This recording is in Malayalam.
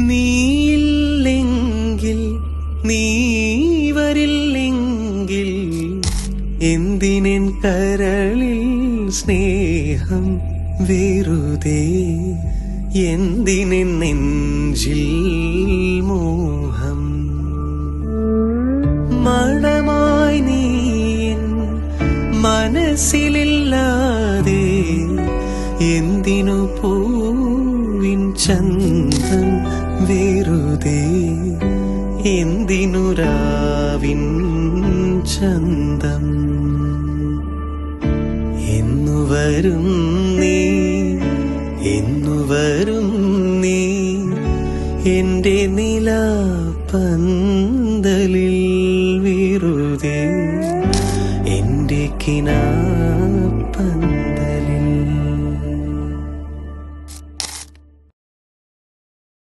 നീയില്ലെങ്കിൽ നീ വരില്ലെങ്കിൽ എന്തിനെൻ കരളിൽ സ്നേഹം വെറുതെ എന്തിനെൻ നെഞ്ചിൽ മോഹം മണമായി നീ മനസ്സിലില്ലാതെ എന്തിനു പൂവിൻ ചന്തം വെറുതെ എന്തിനു രാവിൻ ചന്തം എന്നു വരും നീ എന്റെ നിലാപ്പന്തലിൽ വെറുതെ എന്റെ കിനാ